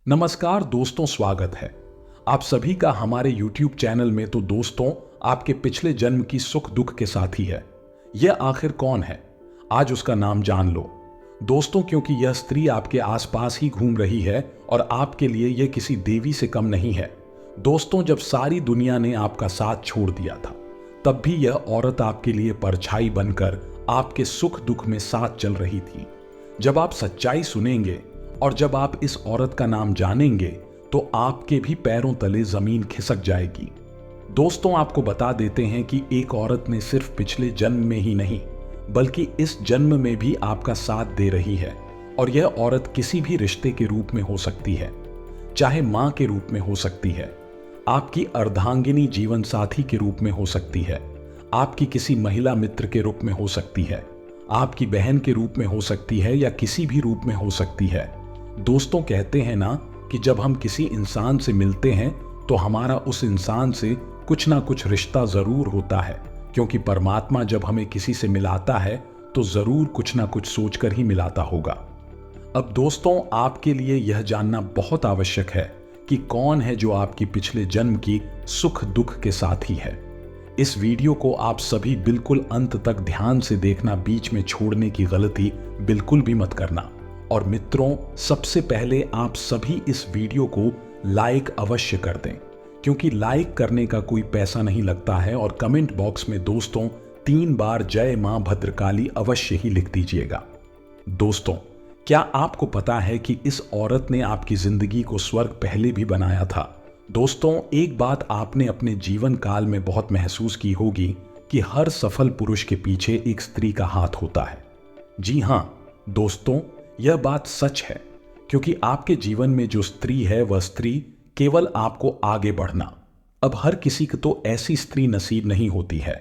नमस्कार दोस्तों, स्वागत है आप सभी का हमारे YouTube चैनल में। तो दोस्तों, आपके पिछले जन्म की सुख दुख के साथी है। यह आखिर कौन है? आज उसका नाम जान लो दोस्तों, क्योंकि यह स्त्री आपके आसपास ही घूम रही है और आपके लिए यह किसी देवी से कम नहीं है। दोस्तों, जब सारी दुनिया ने आपका साथ छोड़ दिया था, तब भी यह औरत आपके लिए परछाई बनकर आपके सुख दुख में साथ चल रही थी। जब आप सच्चाई सुनेंगे और जब आप इस औरत का नाम जानेंगे, तो आपके भी पैरों तले जमीन खिसक जाएगी। दोस्तों, आपको बता देते हैं कि एक औरत ने सिर्फ पिछले जन्म में ही नहीं, बल्कि इस जन्म में भी आपका साथ दे रही है। और यह औरत किसी भी रिश्ते के रूप में हो सकती है, चाहे मां के रूप में हो सकती है, आपकी अर्धांगिनी जीवन साथी के रूप में हो सकती है, आपकी किसी महिला मित्र के रूप में हो सकती है, आपकी बहन के रूप में हो सकती है, या किसी भी रूप में हो सकती है। दोस्तों, कहते हैं ना कि जब हम किसी इंसान से मिलते हैं तो हमारा उस इंसान से कुछ ना कुछ रिश्ता जरूर होता है, क्योंकि परमात्मा जब हमें किसी से मिलाता है तो जरूर कुछ ना कुछ सोचकर ही मिलाता होगा। अब दोस्तों, आपके लिए यह जानना बहुत आवश्यक है कि कौन है जो आपकी पिछले जन्म की सुख दुख के साथी है। इस वीडियो को आप सभी बिल्कुल अंत तक ध्यान से देखना, बीच में छोड़ने की गलती बिल्कुल भी मत करना। और मित्रों, सबसे पहले आप सभी इस वीडियो को लाइक अवश्य कर दें, क्योंकि लाइक करने का कोई पैसा नहीं लगता है। और कमेंट बॉक्स में दोस्तों 3 बार जय मां भद्रकाली अवश्य ही लिख दीजिएगा। दोस्तों, क्या आपको पता है कि इस औरत ने आपकी जिंदगी को स्वर्ग पहले भी बनाया था? दोस्तों, एक बात आपने अपने जीवन काल में बहुत महसूस की होगी कि हर सफल पुरुष के पीछे एक स्त्री का हाथ होता है। जी हां दोस्तों, यह बात सच है, क्योंकि आपके जीवन में जो स्त्री है, वह स्त्री केवल आपको आगे बढ़ना। अब हर किसी को तो ऐसी स्त्री नसीब नहीं होती है,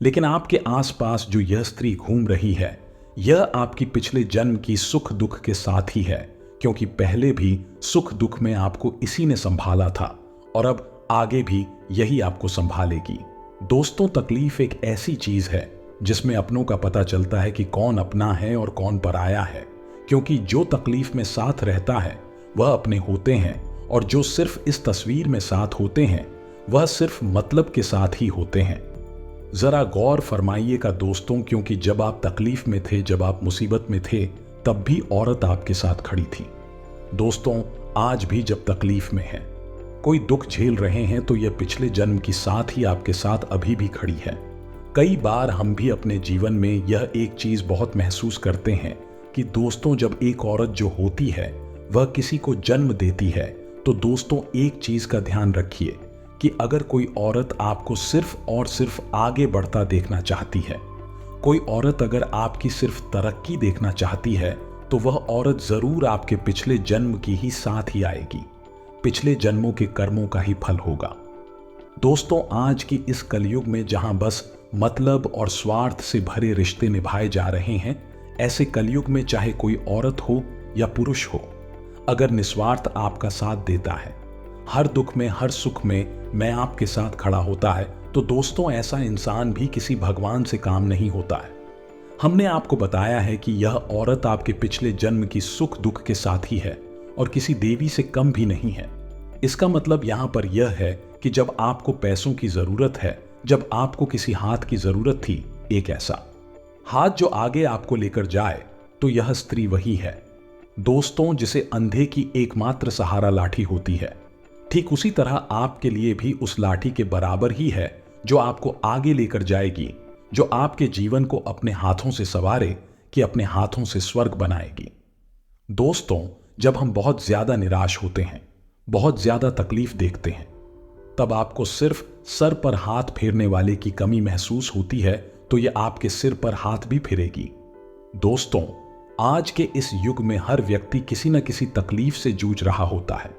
लेकिन आपके आसपास जो यह स्त्री घूम रही है, यह आपकी पिछले जन्म की सुख दुख के साथ ही है, क्योंकि पहले भी सुख दुख में आपको इसी ने संभाला था और अब आगे भी यही आपको संभालेगी। दोस्तों, तकलीफ एक ऐसी चीज है जिसमें अपनों का पता चलता है कि कौन अपना है और कौन पराया है, क्योंकि जो तकलीफ में साथ रहता है वह अपने होते हैं, और जो सिर्फ इस तस्वीर में साथ होते हैं वह सिर्फ मतलब के साथ ही होते हैं। जरा गौर फरमाइएगा दोस्तों, क्योंकि जब आप तकलीफ में थे, जब आप मुसीबत में थे, तब भी औरत आपके साथ खड़ी थी। दोस्तों, आज भी जब तकलीफ में है, कोई दुख झेल रहे हैं, तो यह पिछले जन्म की साथ ही आपके साथ अभी भी खड़ी है। कई बार हम भी अपने जीवन में यह एक चीज बहुत महसूस करते हैं कि दोस्तों, जब एक औरत जो होती है वह किसी को जन्म देती है, तो दोस्तों एक चीज का ध्यान रखिए कि अगर कोई औरत आपको सिर्फ और सिर्फ आगे बढ़ता देखना चाहती है, कोई औरत अगर आपकी सिर्फ तरक्की देखना चाहती है, तो वह औरत जरूर आपके पिछले जन्म की ही साथ ही आएगी। पिछले जन्मों के कर्मों का ही फल होगा। दोस्तों, आज की इस कलयुग में जहां बस मतलब और स्वार्थ से भरे रिश्ते निभाए जा रहे हैं, ऐसे कलयुग में चाहे कोई औरत हो या पुरुष हो, अगर निस्वार्थ आपका साथ देता है, हर दुख में हर सुख में मैं आपके साथ खड़ा होता है, तो दोस्तों ऐसा इंसान भी किसी भगवान से काम नहीं होता है। हमने आपको बताया है कि यह औरत आपके पिछले जन्म की सुख दुख के साथ ही है और किसी देवी से कम भी नहीं है। इसका मतलब यहां पर यह है कि जब आपको पैसों की जरूरत है, जब आपको किसी हाथ की जरूरत थी, एक ऐसा हाथ जो आगे आपको लेकर जाए, तो यह स्त्री वही है दोस्तों, जिसे अंधे की एकमात्र सहारा लाठी होती है। ठीक उसी तरह आपके लिए भी उस लाठी के बराबर ही है जो आपको आगे लेकर जाएगी, जो आपके जीवन को अपने हाथों से संवारे कि अपने हाथों से स्वर्ग बनाएगी। दोस्तों, जब हम बहुत ज्यादा निराश होते हैं, बहुत ज्यादा तकलीफ देखते हैं, तब आपको सिर्फ सर पर हाथ फेरने वाले की कमी महसूस होती है, तो यह आपके सिर पर हाथ भी फिरेगी। दोस्तों, आज के इस युग में हर व्यक्ति किसी न किसी तकलीफ से जूझ रहा होता है।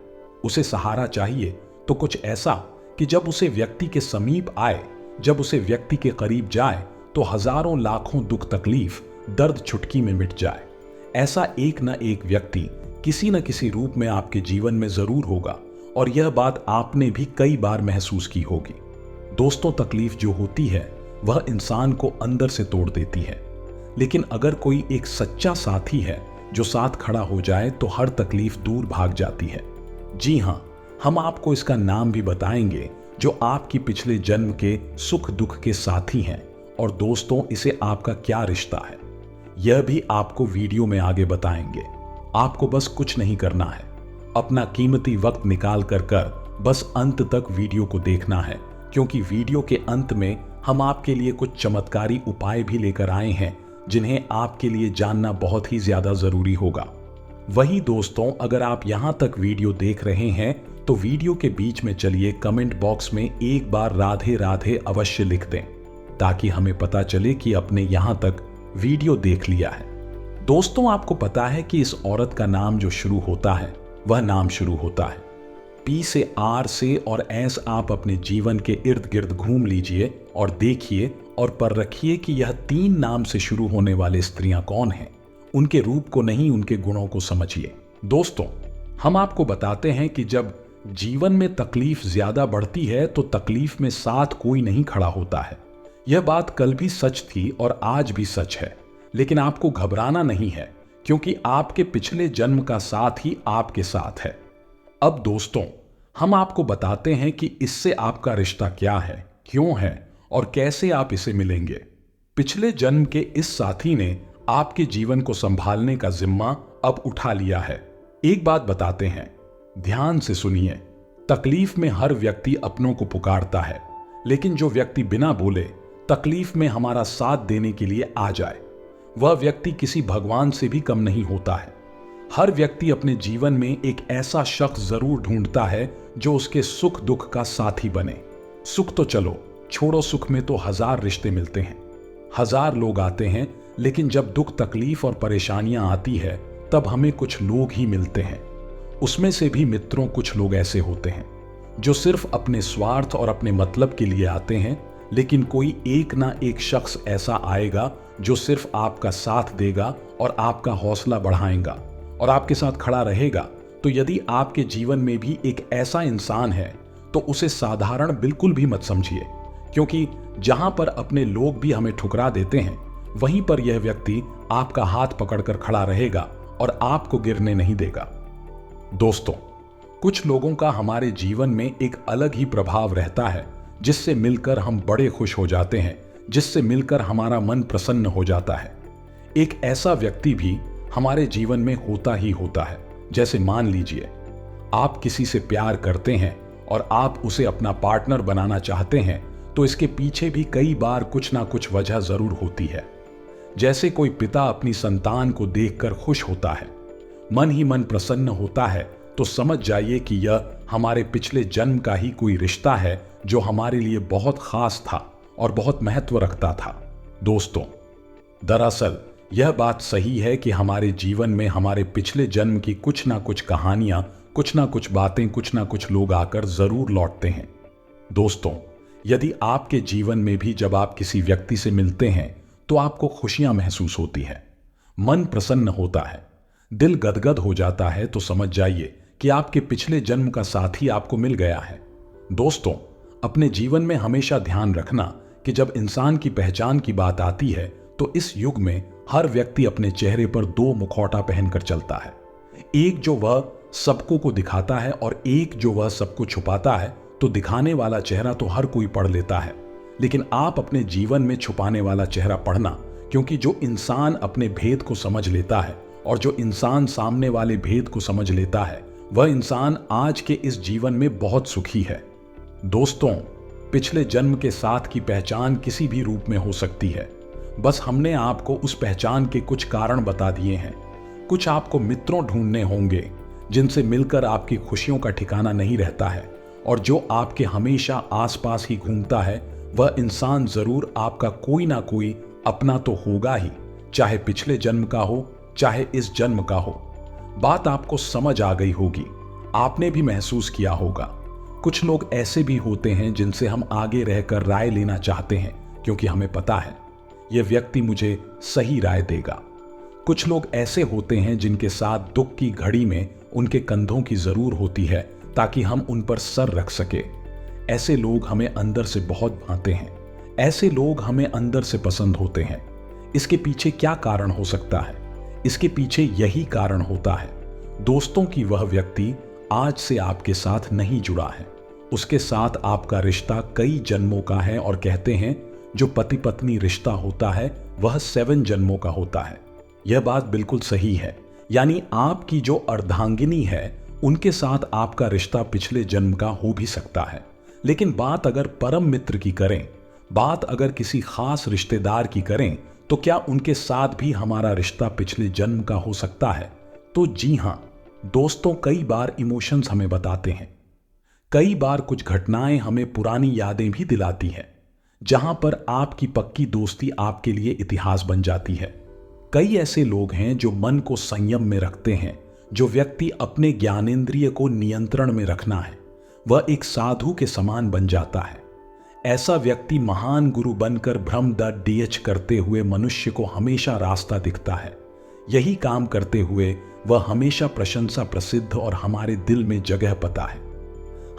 उसे सहारा चाहिए तो कुछ ऐसा कि जब उसे व्यक्ति के समीप आए, जब उसे व्यक्ति के करीब जाए, तो हजारों लाखों दुख तकलीफ दर्द चुटकी में मिट जाए। ऐसा एक न एक व्यक्ति किसी न किसी रूप में आपके जीवन में जरूर होगा, और यह बात आपने भी कई बार महसूस की होगी। दोस्तों, तकलीफ जो होती है वह इंसान को अंदर से तोड़ देती है, लेकिन अगर कोई एक सच्चा साथी है जो साथ खड़ा हो जाए, तो हर तकलीफ दूर भाग जाती है। जी हाँ, हम आपको इसका नाम भी बताएंगे जो आपकी पिछले जन्म के सुख दुख के साथी हैं। और दोस्तों, इसे आपका क्या रिश्ता है यह भी आपको वीडियो में आगे बताएंगे। आपको बस कुछ नहीं करना है, अपना कीमती वक्त निकाल कर बस अंत तक वीडियो को देखना है, क्योंकि वीडियो के अंत में हम आपके लिए कुछ चमत्कारी उपाय भी लेकर आए हैं जिन्हें आपके लिए जानना बहुत ही ज्यादा जरूरी होगा। वही दोस्तों, अगर आप यहां तक वीडियो देख रहे हैं तो वीडियो के बीच में चलिए कमेंट बॉक्स में एक बार राधे राधे अवश्य लिख दें, ताकि हमें पता चले कि आपने यहां तक वीडियो देख लिया है। दोस्तों, आपको पता है कि इस औरत का नाम जो शुरू होता है वह नाम शुरू होता है पी से, आर से और एस। आप अपने जीवन के इर्द गिर्द घूम लीजिए और देखिए और परखिए कि यह 3 नाम से शुरू होने वाले स्त्रियां कौन हैं। उनके रूप को नहीं, उनके गुणों को समझिए। दोस्तों, हम आपको बताते हैं कि जब जीवन में तकलीफ ज्यादा बढ़ती है तो तकलीफ में साथ कोई नहीं खड़ा होता है। यह बात कल भी सच थी और आज भी सच है, लेकिन आपको घबराना नहीं है, क्योंकि आपके पिछले जन्म का साथ ही आपके साथ है। अब दोस्तों, हम आपको बताते हैं कि इससे आपका रिश्ता क्या है, क्यों है और कैसे आप इसे मिलेंगे। पिछले जन्म के इस साथी ने आपके जीवन को संभालने का जिम्मा अब उठा लिया है। एक बात बताते हैं, ध्यान से सुनिए। तकलीफ में हर व्यक्ति अपनों को पुकारता है, लेकिन जो व्यक्ति बिना बोले तकलीफ में हमारा साथ देने के लिए आ जाए, वह व्यक्ति किसी भगवान से भी कम नहीं होता है। हर व्यक्ति अपने जीवन में एक ऐसा शख्स जरूर ढूंढता है जो उसके सुख दुख का साथी बने। सुख तो चलो छोड़ो, सुख में तो 1000 रिश्ते मिलते हैं, 1000 लोग आते हैं, लेकिन जब दुख तकलीफ और परेशानियां आती है तब हमें कुछ लोग ही मिलते हैं। उसमें से भी मित्रों, कुछ लोग ऐसे होते हैं जो सिर्फ अपने स्वार्थ और अपने मतलब के लिए आते हैं, लेकिन कोई एक ना एक शख्स ऐसा आएगा जो सिर्फ आपका साथ देगा और आपका हौसला बढ़ाएगा और आपके साथ खड़ा रहेगा। तो यदि आपके जीवन में भी एक ऐसा इंसान है तो उसे साधारण बिल्कुल भी मत समझिए, क्योंकि जहां पर अपने लोग भी हमें ठुकरा देते हैं, वहीं पर यह व्यक्ति आपका हाथ पकड़कर खड़ा रहेगा और आपको गिरने नहीं देगा। दोस्तों, कुछ लोगों का हमारे जीवन में एक अलग ही प्रभाव रहता है, जिससे मिलकर हम बड़े खुश हो जाते हैं, जिससे मिलकर हमारा मन प्रसन्न हो जाता है। एक ऐसा व्यक्ति भी हमारे जीवन में होता ही होता है। जैसे मान लीजिए आप किसी से प्यार करते हैं और आप उसे अपना पार्टनर बनाना चाहते हैं, तो इसके पीछे भी कई बार कुछ ना कुछ वजह जरूर होती है। जैसे कोई पिता अपनी संतान को देखकर खुश होता है, मन ही मन प्रसन्न होता है, तो समझ जाइए कि यह हमारे पिछले जन्म का ही कोई रिश्ता है जो हमारे लिए बहुत खास था और बहुत महत्व रखता था। दोस्तों, दरअसल यह बात सही है कि हमारे जीवन में हमारे पिछले जन्म की कुछ ना कुछ कहानियां, कुछ ना कुछ बातें, कुछ ना कुछ लोग आकर जरूर लौटते हैं। दोस्तों, यदि आपके जीवन में भी जब आप किसी व्यक्ति से मिलते हैं तो आपको खुशियां महसूस होती है, मन प्रसन्न होता है, दिल गदगद हो जाता है, तो समझ जाइए कि आपके पिछले जन्म का साथी आपको मिल गया है। दोस्तों, अपने जीवन में हमेशा ध्यान रखना कि जब इंसान की पहचान की बात आती है तो इस युग में हर व्यक्ति अपने चेहरे पर 2 मुखौटा पहनकर चलता है। एक जो वह सबको को दिखाता है और एक जो वह सबको छुपाता है। तो दिखाने वाला चेहरा तो हर कोई पढ़ लेता है, लेकिन आप अपने जीवन में छुपाने वाला चेहरा पढ़ना, क्योंकि जो इंसान अपने भेद को समझ लेता है और जो इंसान सामने वाले भेद को समझ लेता है, वह इंसान आज के इस जीवन में बहुत सुखी है। दोस्तों, पिछले जन्म के साथ की पहचान किसी भी रूप में हो सकती है। बस हमने आपको उस पहचान के कुछ कारण बता दिए हैं। कुछ आपको मित्रों ढूंढने होंगे जिनसे मिलकर आपकी खुशियों का ठिकाना नहीं रहता है, और जो आपके हमेशा आसपास ही घूमता है वह इंसान जरूर आपका कोई ना कोई अपना तो होगा ही, चाहे पिछले जन्म का हो चाहे इस जन्म का हो। बात आपको समझ आ गई होगी, आपने भी महसूस किया होगा। कुछ लोग ऐसे भी होते हैं जिनसे हम आगे रहकर राय लेना चाहते हैं, क्योंकि हमें पता है यह व्यक्ति मुझे सही राय देगा। कुछ लोग ऐसे होते हैं जिनके साथ दुख की घड़ी में उनके कंधों की जरूर होती है, ताकि हम उन पर सर रख सके। ऐसे लोग हमें अंदर से बहुत भाते हैं, ऐसे लोग हमें अंदर से पसंद होते हैं। इसके पीछे क्या कारण हो सकता है? इसके पीछे यही कारण होता है, दोस्तों की वह व्यक्ति आज से आपके साथ नहीं जुड़ा है। उसके साथ आपका रिश्ता कई जन्मों का है और कहते हैं जो पति पत्नी रिश्ता होता है वह 7 जन्मों का होता है। यह बात बिल्कुल सही है। यानी आपकी जो अर्धांगिनी है उनके साथ आपका रिश्ता पिछले जन्म का हो भी सकता है। लेकिन बात अगर परम मित्र की करें, बात अगर किसी खास रिश्तेदार की करें, तो क्या उनके साथ भी हमारा रिश्ता पिछले जन्म का हो सकता है? तो जी हां दोस्तों, कई बार इमोशंस हमें बताते हैं। कई बार कुछ घटनाएं हमें पुरानी यादें भी दिलाती हैं, जहां पर आपकी पक्की दोस्ती आपके लिए इतिहास बन जाती है। कई ऐसे लोग हैं जो मन को संयम में रखते हैं। जो व्यक्ति अपने ज्ञानेंद्रिय को नियंत्रण में रखना है वह एक साधु के समान बन जाता है। ऐसा व्यक्ति महान गुरु बनकर भ्रम द डीएच करते हुए मनुष्य को हमेशा रास्ता दिखता है। यही काम करते हुए वह हमेशा प्रशंसा प्रसिद्ध और हमारे दिल में जगह पाता है।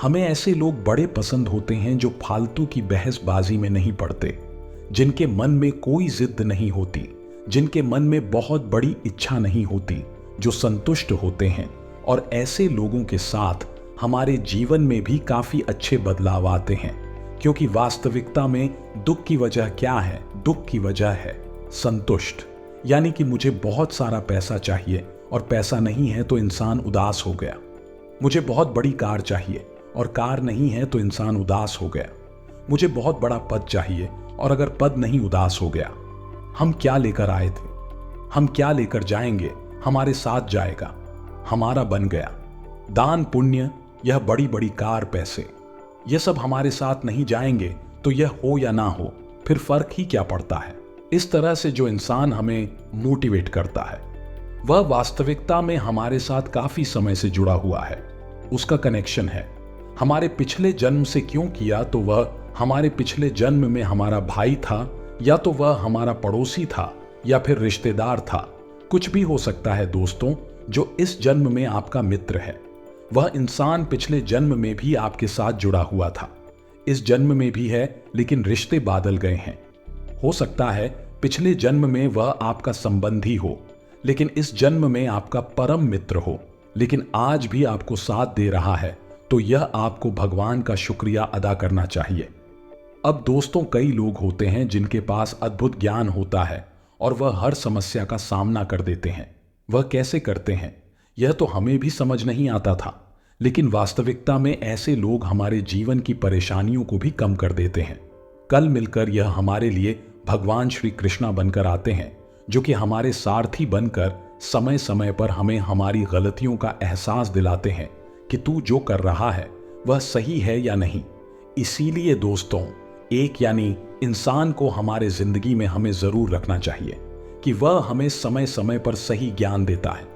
हमें ऐसे लोग बड़े पसंद होते हैं जो फालतू की बहसबाजी में नहीं पड़ते, जिनके मन में कोई जिद नहीं होती, जिनके मन में बहुत बड़ी इच्छा नहीं होती, जो संतुष्ट होते हैं। और ऐसे लोगों के साथ हमारे जीवन में भी काफी अच्छे बदलाव आते हैं, क्योंकि वास्तविकता में दुख की वजह क्या है? दुख की वजह है संतुष्ट। यानी कि मुझे बहुत सारा पैसा चाहिए और पैसा नहीं है तो इंसान उदास हो गया। मुझे बहुत बड़ी कार चाहिए और कार नहीं है तो इंसान उदास हो गया। मुझे बहुत बड़ा पद चाहिए और अगर पद नहीं, उदास हो गया। हम क्या लेकर आए थे, हम क्या लेकर जाएंगे, हमारे साथ जाएगा, हमारा बन गया। दान पुण्य, यह बड़ी बड़ी कार, पैसे, यह सब हमारे साथ नहीं जाएंगे तो यह हो या ना हो, फिर फर्क ही क्या पड़ता है। इस तरह से जो इंसान हमें मोटिवेट करता है वह वास्तविकता में हमारे साथ काफी समय से जुड़ा हुआ है। उसका कनेक्शन है हमारे पिछले जन्म से। क्यों किया? तो वह हमारे पिछले जन्म में हमारा भाई था, या तो वह हमारा पड़ोसी था, या फिर रिश्तेदार था। कुछ भी हो सकता है दोस्तों। जो इस जन्म में आपका मित्र है वह इंसान पिछले जन्म में भी आपके साथ जुड़ा हुआ था, इस जन्म में भी है, लेकिन रिश्ते बादल गए हैं। हो सकता है पिछले जन्म में वह आपका संबंधी हो, लेकिन इस जन्म में आपका परम मित्र हो, लेकिन आज भी आपको साथ दे रहा है। तो यह आपको भगवान का शुक्रिया अदा करना चाहिए। अब दोस्तों, कई लोग होते हैं जिनके पास अद्भुत ज्ञान होता है और वह हर समस्या का सामना कर देते हैं। वह कैसे करते हैं यह तो हमें भी समझ नहीं आता था, लेकिन वास्तविकता में ऐसे लोग हमारे जीवन की परेशानियों को भी कम कर देते हैं। कल मिलकर यह हमारे लिए भगवान श्री कृष्णा बनकर आते हैं, जो कि हमारे सारथी बनकर समय समय पर हमें हमारी गलतियों का एहसास दिलाते हैं कि तू जो कर रहा है वह सही है या नहीं। इसीलिए दोस्तों, एक यानी इंसान को हमारे जिंदगी में हमें जरूर रखना चाहिए कि वह हमें समय समय पर सही ज्ञान देता है।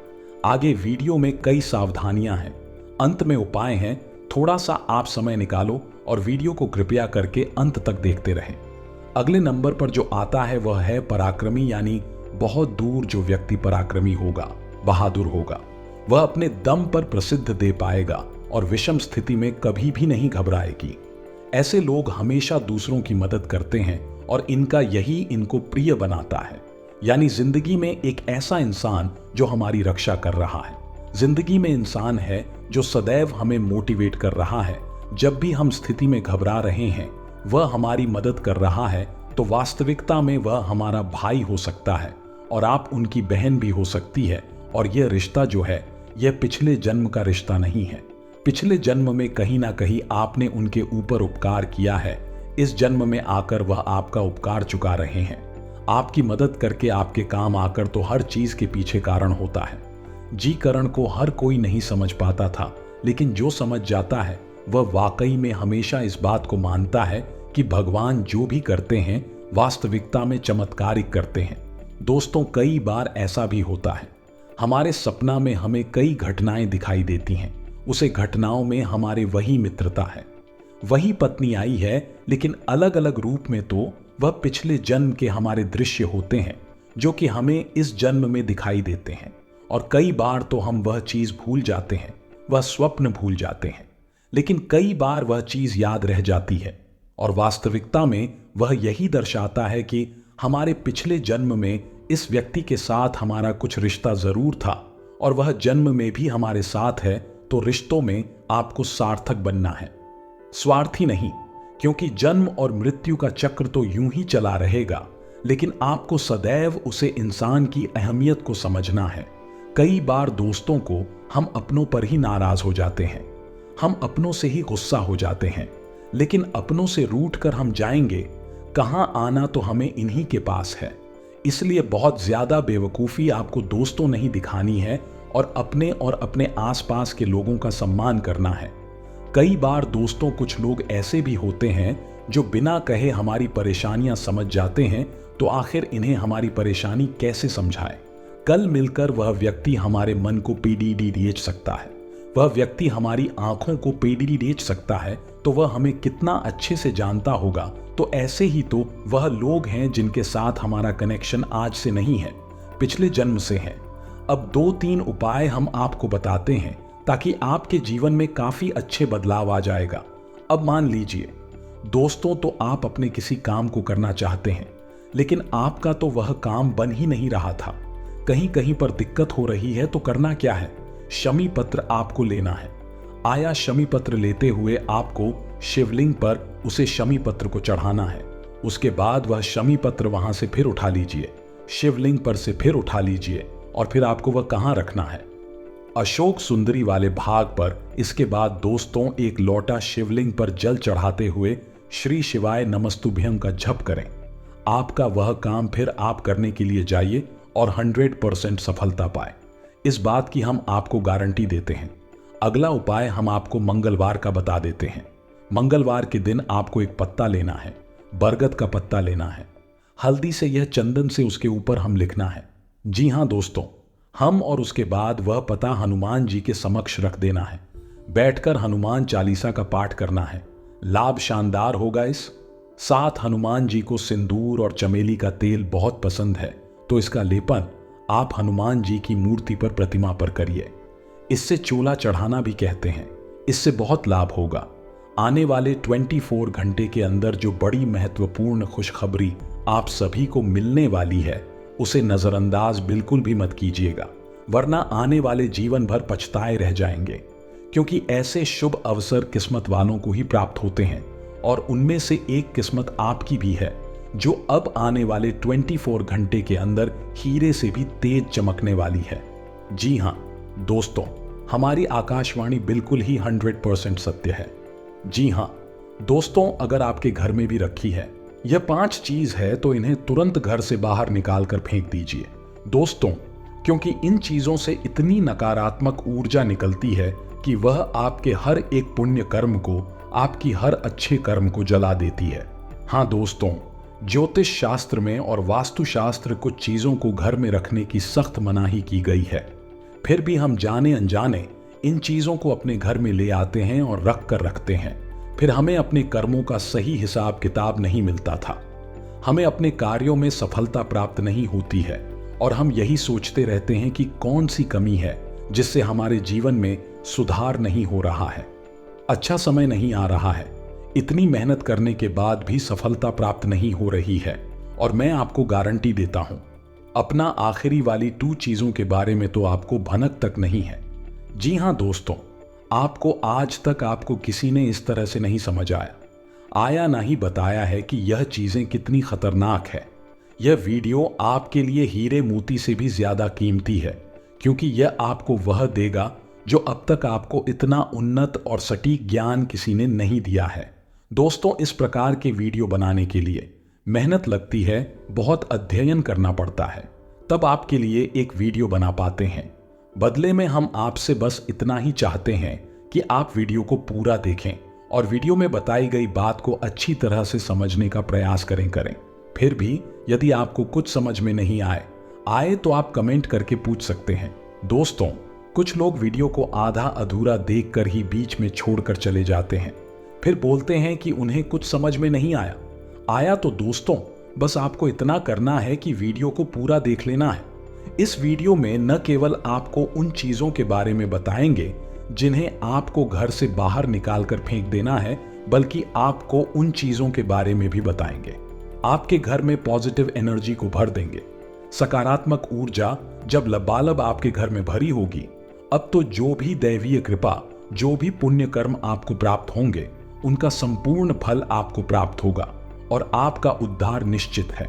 आगे वीडियो में कई सावधानियां हैं, अंत में उपाय हैं। थोड़ा सा आप समय निकालो और वीडियो को कृपया करके अंत तक देखते रहें। अगले नंबर पर जो आता है वह है पराक्रमी, यानी बहुत दूर जो व्यक्ति पराक्रमी होगा, बहादुर होगा, वह अपने दम पर प्रसिद्ध दे पाएगा और विषम स्थिति में कभी भी नहीं घबराएगी। ऐसे लोग हमेशा दूसरों की मदद करते हैं और इनका यही इनको प्रिय बनाता है। यानी जिंदगी में एक ऐसा इंसान जो हमारी रक्षा कर रहा है, जिंदगी में इंसान है जो सदैव हमें मोटिवेट कर रहा है। जब भी हम स्थिति में घबरा रहे हैं वह हमारी मदद कर रहा है, तो वास्तविकता में वह हमारा भाई हो सकता है और आप उनकी बहन भी हो सकती है। और यह रिश्ता जो है यह पिछले जन्म का रिश्ता नहीं है। पिछले जन्म में कहीं ना कहीं आपने उनके ऊपर उपकार किया है, इस जन्म में आकर वह आपका उपकार चुका रहे हैं। आपकी मदद करके आपके काम आकर तो हर चीज के पीछे कारण होता है। जी करण को हर कोई नहीं समझ पाता था, लेकिन जो समझ जाता है वह वाकई में हमेशा इस बात को मानता है कि भगवान जो भी करते हैं वास्तविकता में चमत्कारिक करते हैं। दोस्तों, कई बार ऐसा भी होता है, हमारे सपना में हमें कई घटनाएं दिखाई देती हैं। उसे घटनाओं में हमारे वही मित्रता है, वही पत्नी आई है, लेकिन अलग अलग रूप में। तो वह पिछले जन्म के हमारे दृश्य होते हैं जो कि हमें इस जन्म में दिखाई देते हैं। और कई बार तो हम वह चीज भूल जाते हैं, वह स्वप्न भूल जाते हैं, लेकिन कई बार वह चीज याद रह जाती है। और वास्तविकता में वह यही दर्शाता है कि हमारे पिछले जन्म में इस व्यक्ति के साथ हमारा कुछ रिश्ता जरूर था और वह जन्म में भी हमारे साथ है। तो रिश्तों में आपको सार्थक बनना है, स्वार्थी नहीं, क्योंकि जन्म और मृत्यु का चक्र तो यूं ही चला रहेगा, लेकिन आपको सदैव उसे इंसान की अहमियत को समझना है। कई बार दोस्तों को हम अपनों पर ही नाराज हो जाते हैं, हम अपनों से ही गुस्सा हो जाते हैं, लेकिन अपनों से रूठ कर हम जाएंगे कहां, आना तो हमें इन्हीं के पास है। इसलिए बहुत ज्यादा बेवकूफी आपको दोस्तों नहीं दिखानी है और अपने आसपास के लोगों का सम्मान करना है। कई बार दोस्तों कुछ लोग ऐसे भी होते हैं जो बिना कहे हमारी परेशानियां समझ जाते हैं, तो आखिर इन्हें हमारी परेशानी कैसे समझाएं। कल मिलकर वह व्यक्ति हमारे मन को पीडीडी बेच सकता है, वह व्यक्ति हमारी आंखों को पीडीडी बेच सकता है, तो वह हमें कितना अच्छे से जानता होगा। तो ऐसे ही तो वह लोग हैं जिनके साथ हमारा कनेक्शन आज से नहीं है, पिछले जन्म से है। अब 2-3 उपाय हम आपको बताते हैं ताकि आपके जीवन में काफी अच्छे बदलाव आ जाएगा। अब मान लीजिए दोस्तों, तो आप अपने किसी काम को करना चाहते हैं, लेकिन आपका तो वह काम बन ही नहीं रहा था, कहीं कहीं पर दिक्कत हो रही है। तो करना क्या है, शमी पत्र आपको लेना है। आया शमी पत्र लेते हुए आपको शिवलिंग पर उसे शमी पत्र को चढ़ाना है। उसके बाद वह शमी पत्र वहां से फिर उठा लीजिए, शिवलिंग पर से फिर उठा लीजिए, और फिर आपको वह कहां रखना है, अशोक सुंदरी वाले भाग पर। इसके बाद दोस्तों एक लोटा शिवलिंग पर जल चढ़ाते हुए श्री शिवाय नमस्तुभ्यम का जप करें। आपका वह काम फिर आप करने के लिए जाइए और 100% सफलता पाए, इस बात की हम आपको गारंटी देते हैं। अगला उपाय हम आपको मंगलवार का बता देते हैं। मंगलवार के दिन आपको एक पत्ता लेना है, बरगद का पत्ता लेना है, हल्दी से यह चंदन से उसके ऊपर हम लिखना है। जी हां दोस्तों, हम और उसके बाद वह पता हनुमान जी के समक्ष रख देना है। बैठकर हनुमान चालीसा का पाठ करना है। लाभ शानदार होगा। इस साथ हनुमान जी को सिंदूर और चमेली का तेल बहुत पसंद है, तो इसका लेपन आप हनुमान जी की मूर्ति पर, प्रतिमा पर करिए। इससे चोला चढ़ाना भी कहते हैं। इससे बहुत लाभ होगा। आने वाले 24 घंटे के अंदर जो बड़ी महत्वपूर्ण खुशखबरी आप सभी को मिलने वाली है, उसे नजरअंदाज बिल्कुल भी मत कीजिएगा, वरना आने वाले जीवन भर पछताए रह जाएंगे। क्योंकि ऐसे शुभ अवसर किस्मत वालों को ही प्राप्त होते हैं, और उनमें से एक किस्मत आपकी भी है, जो अब आने वाले 24 घंटे के अंदर हीरे से भी तेज चमकने वाली है। जी हां दोस्तों, हमारी आकाशवाणी बिल्कुल ही 100% सत्य है। जी हां दोस्तों, अगर आपके घर में भी रखी है यह 5 चीज है, तो इन्हें तुरंत घर से बाहर निकाल कर फेंक दीजिए दोस्तों, क्योंकि इन चीजों से इतनी नकारात्मक ऊर्जा निकलती है कि वह आपके हर एक पुण्य कर्म को, आपकी हर अच्छे कर्म को जला देती है। हाँ दोस्तों, ज्योतिष शास्त्र में और वास्तु शास्त्र कुछ चीजों को घर में रखने की सख्त मनाही की गई है, फिर भी हम जाने अनजाने इन चीजों को अपने घर में ले आते हैं और रख कर रखते हैं। फिर हमें अपने कर्मों का सही हिसाब किताब नहीं मिलता था, हमें अपने कार्यों में सफलता प्राप्त नहीं होती है, और हम यही सोचते रहते हैं कि कौन सी कमी है जिससे हमारे जीवन में सुधार नहीं हो रहा है, अच्छा समय नहीं आ रहा है, इतनी मेहनत करने के बाद भी सफलता प्राप्त नहीं हो रही है। और मैं आपको गारंटी देता हूं, अपना आखिरी वाली 2 चीजों के बारे में तो आपको भनक तक नहीं है। जी हां दोस्तों, आपको आज तक आपको किसी ने इस तरह से नहीं समझ आया ना ही बताया है कि यह चीजें कितनी खतरनाक है। यह वीडियो आपके लिए हीरे मोती से भी ज्यादा कीमती है, क्योंकि यह आपको वह देगा जो अब तक आपको इतना उन्नत और सटीक ज्ञान किसी ने नहीं दिया है। दोस्तों, इस प्रकार के वीडियो बनाने के लिए मेहनत लगती है, बहुत अध्ययन करना पड़ता है, तब आपके लिए एक वीडियो बना पाते हैं। बदले में हम आपसे बस इतना ही चाहते हैं कि आप वीडियो को पूरा देखें और वीडियो में बताई गई बात को अच्छी तरह से समझने का प्रयास करें। फिर भी यदि आपको कुछ समझ में नहीं आए तो आप कमेंट करके पूछ सकते हैं। दोस्तों, कुछ लोग वीडियो को आधा अधूरा देखकर ही बीच में छोड़कर चले जाते हैं, फिर बोलते हैं कि उन्हें कुछ समझ में नहीं आया तो दोस्तों, बस आपको इतना करना है कि वीडियो को पूरा देख लेना है। इस वीडियो में न केवल आपको उन चीजों के बारे में बताएंगे जिन्हें आपको घर से बाहर निकाल कर फेंक देना है, बल्कि आपको उन चीजों के बारे में भी बताएंगे। आपके घर में पॉजिटिव एनर्जी को भर देंगे। सकारात्मक ऊर्जा जब लबालब आपके घर में भरी होगी अब तो जो भी दैवीय कृपा, जो भी पुण्य कर्म आपको प्राप्त होंगे, उनका संपूर्ण फल आपको प्राप्त होगा और आपका उद्धार निश्चित है।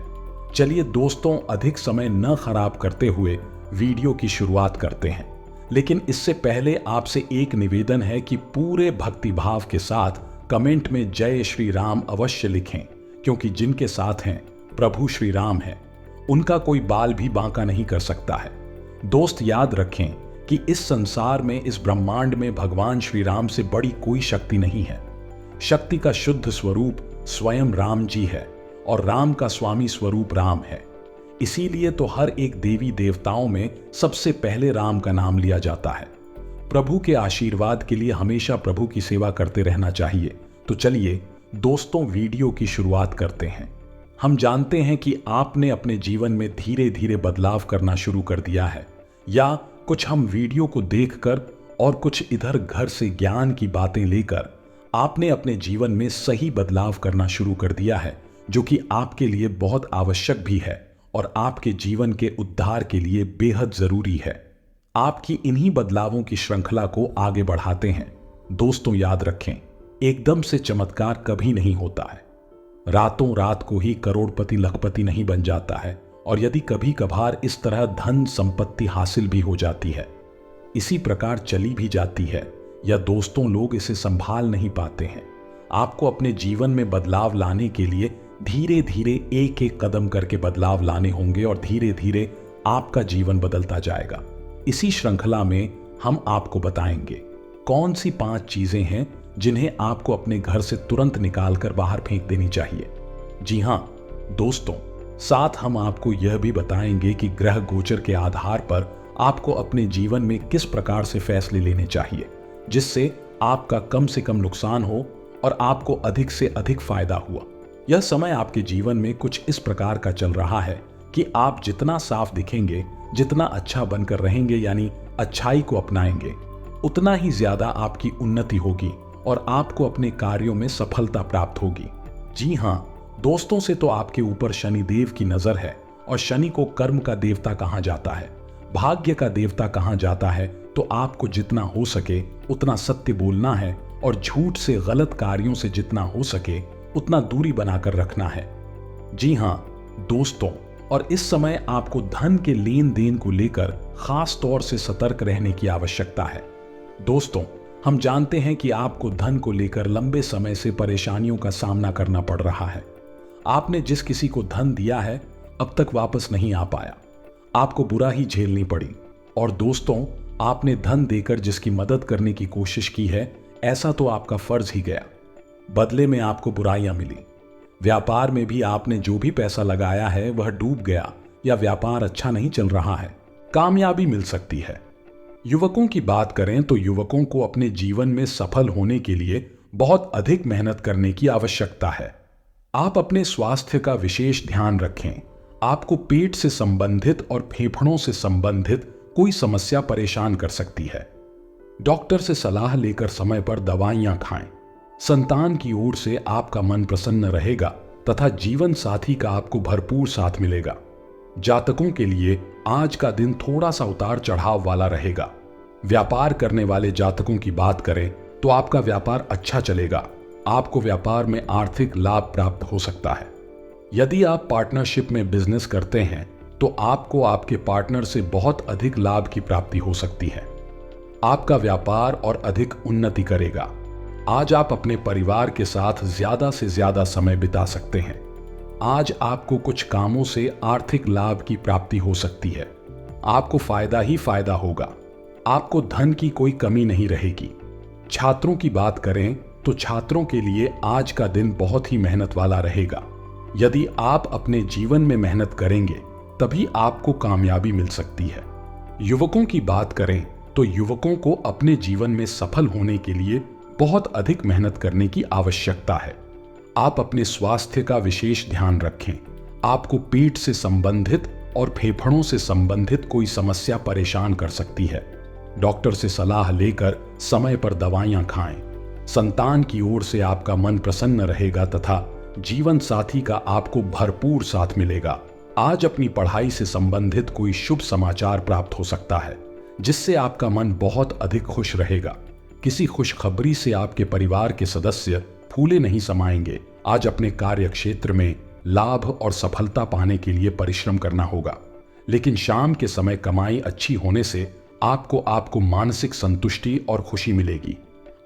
चलिए दोस्तों, अधिक समय न खराब करते हुए वीडियो की शुरुआत करते हैं। लेकिन इससे पहले आपसे एक निवेदन है कि पूरे भक्तिभाव के साथ कमेंट में जय श्री राम अवश्य लिखें, क्योंकि जिनके साथ हैं प्रभु श्री राम है, उनका कोई बाल भी बांका नहीं कर सकता है। दोस्त याद रखें कि इस संसार में, इस ब्रह्मांड में भगवान श्री राम से बड़ी कोई शक्ति नहीं है। शक्ति का शुद्ध स्वरूप स्वयं राम जी है और राम का स्वामी स्वरूप राम है। इसीलिए तो हर एक देवी देवताओं में सबसे पहले राम का नाम लिया जाता है। प्रभु के आशीर्वाद के लिए हमेशा प्रभु की सेवा करते रहना चाहिए। तो चलिए दोस्तों, वीडियो की शुरुआत करते हैं। हम जानते हैं कि आपने अपने जीवन में धीरे धीरे बदलाव करना शुरू कर दिया है, या कुछ हम वीडियो को देखकर और कुछ इधर घर से ज्ञान की बातें लेकर आपने अपने जीवन में सही बदलाव करना शुरू कर दिया है, जो कि आपके लिए बहुत आवश्यक भी है और आपके जीवन के उद्धार के लिए बेहद जरूरी है। आपकी इन्हीं बदलावों की श्रृंखला को आगे बढ़ाते हैं। दोस्तों याद रखें, एकदम से चमत्कार कभी नहीं होता है। रातों रात को ही करोड़पति लखपति नहीं बन जाता है, और यदि कभी कभार इस तरह धन संपत्ति हासिल भी हो जाती है, इसी प्रकार चली भी जाती है, या दोस्तों लोग इसे संभाल नहीं पाते हैं। आपको अपने जीवन में बदलाव लाने के लिए धीरे धीरे एक एक कदम करके बदलाव लाने होंगे और धीरे धीरे आपका जीवन बदलता जाएगा। इसी श्रृंखला में हम आपको बताएंगे कौन सी 5 चीजें हैं जिन्हें आपको अपने घर से तुरंत निकालकर बाहर फेंक देनी चाहिए। जी हां दोस्तों, साथ हम आपको यह भी बताएंगे कि ग्रह गोचर के आधार पर आपको अपने जीवन में किस प्रकार से फैसले लेने चाहिए, जिससे आपका कम से कम नुकसान हो और आपको अधिक से अधिक फायदा हुआ। यह समय आपके जीवन में कुछ इस प्रकार का चल रहा है कि आप जितना साफ दिखेंगे, जितना अच्छा बनकर रहेंगे, यानी अच्छाई को अपनाएंगे, उतना ही ज्यादा आपकी उन्नति होगी और आपको अपने कार्यों में सफलता प्राप्त होगी। जी हां दोस्तों, से तो आपके ऊपर शनिदेव की नजर है, और शनि को कर्म का देवता कहा जाता है, भाग्य का देवता कहा जाता है। तो आपको जितना हो सके उतना सत्य बोलना है और झूठ से, गलत कार्यों से जितना हो सके उतना दूरी बनाकर रखना है। जी हां दोस्तों, और इस समय आपको धन के लेन देन को लेकर खास तौर से सतर्क रहने की आवश्यकता है। दोस्तों, हम जानते हैं कि आपको धन को लेकर लंबे समय से परेशानियों का सामना करना पड़ रहा है। आपने जिस किसी को धन दिया है, अब तक वापस नहीं आ पाया, आपको बुरा ही झेलनी पड़ी। और दोस्तों, आपने धन देकर जिसकी मदद करने की कोशिश की है, ऐसा तो आपका फर्ज ही गया, बदले में आपको बुराइयां मिली। व्यापार में भी आपने जो भी पैसा लगाया है वह डूब गया, या व्यापार अच्छा नहीं चल रहा है, कामयाबी मिल सकती है। युवकों की बात करें तो युवकों को अपने जीवन में सफल होने के लिए बहुत अधिक मेहनत करने की आवश्यकता है। आप अपने स्वास्थ्य का विशेष ध्यान रखें। आपको पेट से संबंधित और फेफड़ों से संबंधित कोई समस्या परेशान कर सकती है। डॉक्टर से सलाह लेकर समय पर दवाइयां खाएं। संतान की ओर से आपका मन प्रसन्न रहेगा तथा जीवन साथी का आपको भरपूर साथ मिलेगा। जातकों के लिए आज का दिन थोड़ा सा उतार चढ़ाव वाला रहेगा। व्यापार करने वाले जातकों की बात करें तो आपका व्यापार अच्छा चलेगा। आपको व्यापार में आर्थिक लाभ प्राप्त हो सकता है। यदि आप पार्टनरशिप में बिजनेस करते हैं तो आपको आपके पार्टनर से बहुत अधिक लाभ की प्राप्ति हो सकती है। आपका व्यापार और अधिक उन्नति करेगा। आज आप अपने परिवार के साथ ज्यादा से ज्यादा समय बिता सकते हैं। आज आपको कुछ कामों से आर्थिक लाभ की प्राप्ति हो सकती है। आपको फायदा ही फायदा होगा। आपको धन की कोई कमी नहीं रहेगी। छात्रों की बात करें तो छात्रों के लिए आज का दिन बहुत ही मेहनत वाला रहेगा। यदि आप अपने जीवन में मेहनत करेंगे तभी आपको कामयाबी मिल सकती है। युवकों की बात करें तो युवकों को अपने जीवन में सफल होने के लिए बहुत अधिक मेहनत करने की आवश्यकता है। आप अपने स्वास्थ्य का विशेष ध्यान रखें। आपको पेट से संबंधित और फेफड़ों से संबंधित कोई समस्या परेशान कर सकती है। डॉक्टर से सलाह लेकर समय पर दवाइयां खाएं। संतान की ओर से आपका मन प्रसन्न रहेगा तथा जीवन साथी का आपको भरपूर साथ मिलेगा। आज अपनी पढ़ाई से संबंधित कोई शुभ समाचार प्राप्त हो सकता है। जिससे आपका मन बहुत अधिक खुश रहेगा। किसी खुशखबरी से आपके परिवार के सदस्य फूले नहीं समाएंगे। आज अपने कार्य क्षेत्र में लाभ और सफलता पाने के लिए परिश्रम करना होगा, लेकिन शाम के समय कमाई अच्छी होने से आपको मानसिक संतुष्टि और खुशी मिलेगी।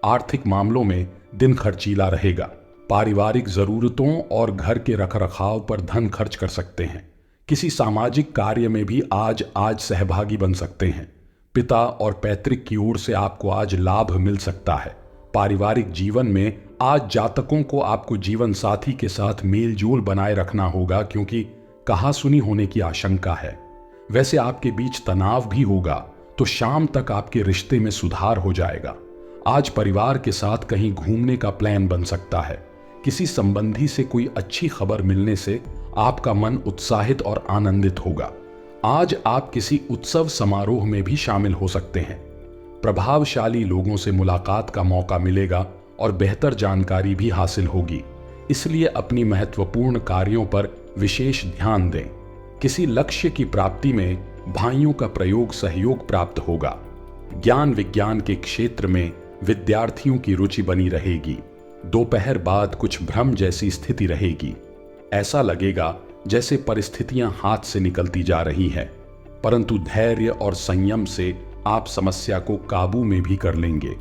आर्थिक मामलों में दिन खर्चीला रहेगा। पारिवारिक जरूरतों और घर के रखरखाव पर धन खर्च कर सकते हैं। किसी सामाजिक कार्य में भी आज सहभागी बन सकते हैं। पिता और पैतृक की ओर से आपको आज लाभ मिल सकता है। पारिवारिक जीवन में आज जातकों को आपको जीवन साथी के साथ मेलजोल बनाए रखना होगा, क्योंकि कहासुनी होने की आशंका है। वैसे आपके बीच तनाव भी होगा, तो शाम तक आपके रिश्ते में सुधार हो जाएगा। आज परिवार के साथ कहीं घूमने का प्लान बन सकता है। किसी संबंधी से कोई अच्छी खबर मिलने से आपका मन उत्साहित और आनंदित होगा। आज आप किसी उत्सव समारोह में भी शामिल हो सकते हैं। प्रभावशाली लोगों से मुलाकात का मौका मिलेगा और बेहतर जानकारी भी हासिल होगी, इसलिए अपनी महत्वपूर्ण कार्यों पर विशेष ध्यान दें। किसी लक्ष्य की प्राप्ति में भाइयों का प्रयोग सहयोग प्राप्त होगा। ज्ञान विज्ञान के क्षेत्र में विद्यार्थियों की रुचि बनी रहेगी। दोपहर बाद कुछ भ्रम जैसी स्थिति रहेगी। ऐसा लगेगा जैसे परिस्थितियां हाथ से निकलती जा रही हैं, परंतु धैर्य और संयम से आप समस्या को काबू में भी कर लेंगे।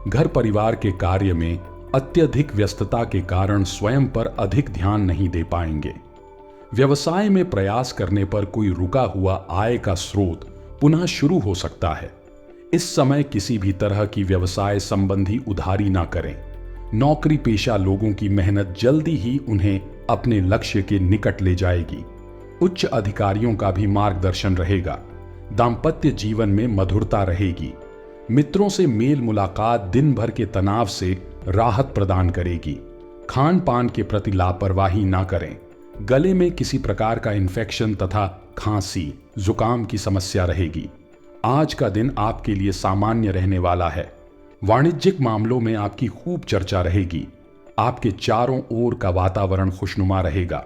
घर परिवार के कार्य में अत्यधिक व्यस्तता के कारण स्वयं पर अधिक ध्यान नहीं दे पाएंगे। व्यवसाय में प्रयास करने पर कोई रुका हुआ आय का स्रोत पुनः शुरू हो सकता है। इस समय किसी भी तरह की व्यवसाय संबंधी उधारी ना करें। नौकरी पेशा लोगों की मेहनत जल्दी ही उन्हें अपने लक्ष्य के निकट ले जाएगी। उच्च अधिकारियों का भी मार्गदर्शन रहेगा। दाम्पत्य जीवन में मधुरता रहेगी। मित्रों से मेल मुलाकात दिन भर के तनाव से राहत प्रदान करेगी। खान पान के प्रति लापरवाही ना करें। गले में किसी प्रकार का इन्फेक्शन तथा खांसी जुकाम की समस्या रहेगी। आज का दिन आपके लिए सामान्य रहने वाला है। वाणिज्यिक मामलों में आपकी खूब चर्चा रहेगी। आपके चारों ओर का वातावरण खुशनुमा रहेगा।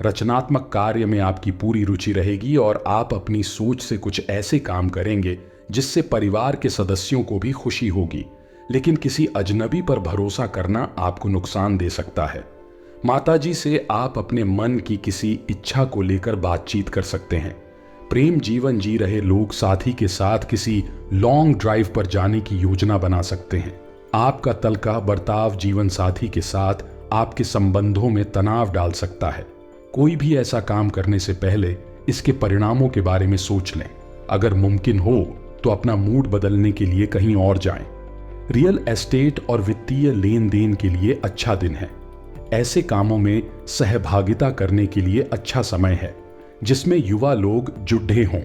रचनात्मक कार्य में आपकी पूरी रुचि रहेगी और आप अपनी सोच से कुछ ऐसे काम करेंगे जिससे परिवार के सदस्यों को भी खुशी होगी, लेकिन किसी अजनबी पर भरोसा करना आपको नुकसान दे सकता है। माताजी से आप अपने मन की किसी इच्छा को लेकर बातचीत कर सकते हैं। प्रेम जीवन जी रहे लोग साथी के साथ किसी लॉन्ग ड्राइव पर जाने की योजना बना सकते हैं। आपका तल्खा बर्ताव जीवन साथी के साथ आपके संबंधों में तनाव डाल सकता है। कोई भी ऐसा काम करने से पहले इसके परिणामों के बारे में सोच लें। अगर मुमकिन हो तो अपना मूड बदलने के लिए कहीं और जाएं। रियल एस्टेट और वित्तीय लेन देन के लिए अच्छा दिन है। ऐसे कामों में सहभागिता करने के लिए अच्छा समय है जिसमें युवा लोग जुड़े हों।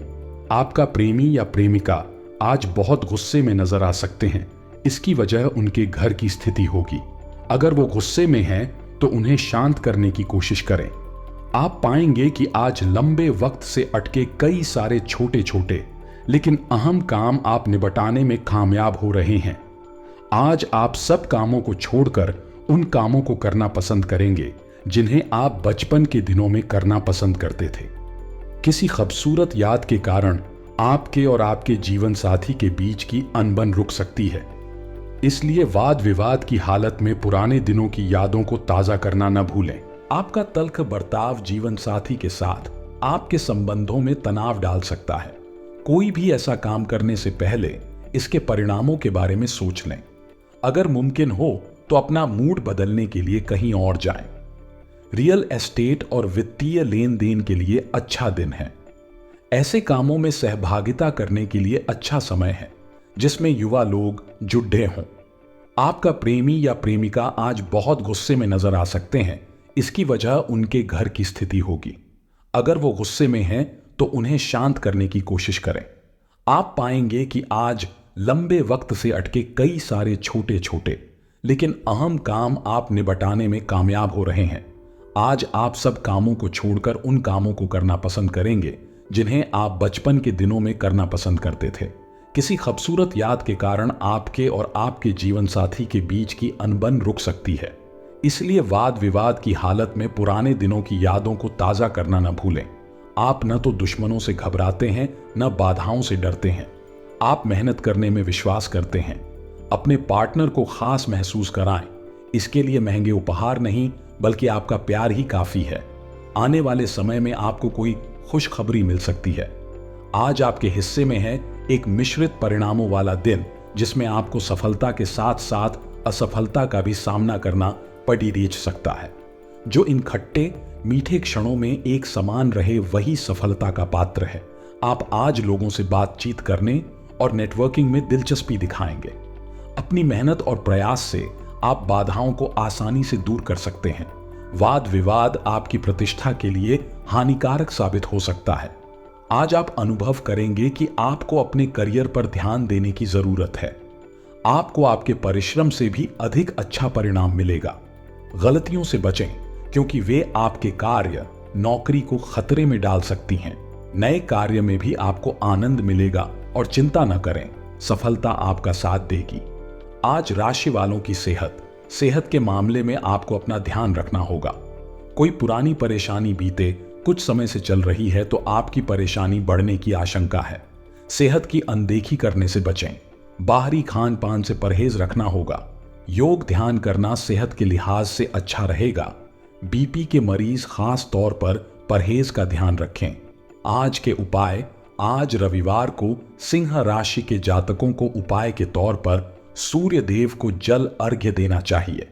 आपका प्रेमी या प्रेमिका आज बहुत गुस्से में नजर आ सकते हैं। इसकी वजह उनके घर की स्थिति होगी। अगर वो गुस्से में हैं तो उन्हें शांत करने की कोशिश करें। आप पाएंगे कि आज लंबे वक्त से अटके कई सारे छोटे छोटे लेकिन अहम काम आप निपटाने में कामयाब हो रहे हैं। आज आप सब कामों को छोड़कर उन कामों को करना पसंद करेंगे जिन्हें आप बचपन के दिनों में करना पसंद करते थे। किसी खूबसूरत याद के कारण आपके और आपके जीवन साथी के बीच की अनबन रुक सकती है, इसलिए वाद विवाद की हालत में पुराने दिनों की यादों को ताजा करना न भूलें। आपका तल्ख बर्ताव जीवन साथी के साथ आपके संबंधों में तनाव डाल सकता है। कोई भी ऐसा काम करने से पहले इसके परिणामों के बारे में सोच लें। अगर मुमकिन हो तो अपना मूड बदलने के लिए कहीं और जाएं। रियल एस्टेट और वित्तीय लेन देन के लिए अच्छा दिन है। ऐसे कामों में सहभागिता करने के लिए अच्छा समय है जिसमें युवा लोग जुड़े हों। आपका प्रेमी या प्रेमिका आज बहुत गुस्से में नजर आ सकते हैं। इसकी वजह उनके घर की स्थिति होगी। अगर वो गुस्से में हैं तो उन्हें शांत करने की कोशिश करें। आप पाएंगे कि आज लंबे वक्त से अटके कई सारे छोटे छोटे लेकिन अहम काम आप निपटाने में कामयाब हो रहे हैं। आज आप सब कामों को छोड़कर उन कामों को करना पसंद करेंगे जिन्हें आप बचपन के दिनों में करना पसंद करते थे। किसी खूबसूरत याद के कारण आपके और आपके जीवन साथी के बीच की अनबन रुक सकती है, इसलिए वाद विवाद की हालत में पुराने दिनों की यादों को ताजा करना न भूलें। आप न तो दुश्मनों से घबराते हैं न बाधाओं से डरते हैं। आप मेहनत करने में विश्वास करते हैं, अपने पार्टनर को खास महसूस कराएं। इसके लिए महंगे उपहार नहीं, बल्कि आपका प्यार ही काफी है। आने वाले समय में आपको कोई खुशखबरी मिल सकती है। आज आपके हिस्से में है एक मिश्रित परिणामों वाला दिन, जिसमें आपको सफलता के साथ साथ असफलता का भी सामना करना पड़ी रीच सकता है। जो इन खट्टे मीठे क्षणों में एक समान रहे, वही सफलता का पात्र है। आप आज लोगों से बातचीत करने और नेटवर्किंग में दिलचस्पी दिखाएंगे। अपनी मेहनत और प्रयास से आप बाधाओं को आसानी से दूर कर सकते हैं। वाद विवाद आपकी प्रतिष्ठा के लिए हानिकारक साबित हो सकता है। आज आप अनुभव करेंगे कि आपको अपने करियर पर ध्यान देने की जरूरत है। आपको आपके परिश्रम से भी अधिक अच्छा परिणाम मिलेगा। गलतियों से बचें, क्योंकि वे आपके कार्य, नौकरी को खतरे में डाल सकती हैं। नए कार्य में भी आपको आनंद मिलेगा और चिंता न करें, सफलता आपका साथ देगी। आज राशि वालों की सेहत के मामले में आपको अपना ध्यान रखना होगा। कोई पुरानी परेशानी बीते कुछ समय से चल रही है तो आपकी परेशानी बढ़ने की आशंका है। सेहत की अनदेखी करने से बचें। बाहरी खान पान से परहेज रखना होगा। योग ध्यान करना सेहत के लिहाज से अच्छा रहेगा। बीपी के मरीज खास तौर पर परहेज का ध्यान रखें। आज के उपाय, आज रविवार को सिंह राशि के जातकों को उपाय के तौर पर सूर्य देव को जल अर्घ्य देना चाहिए।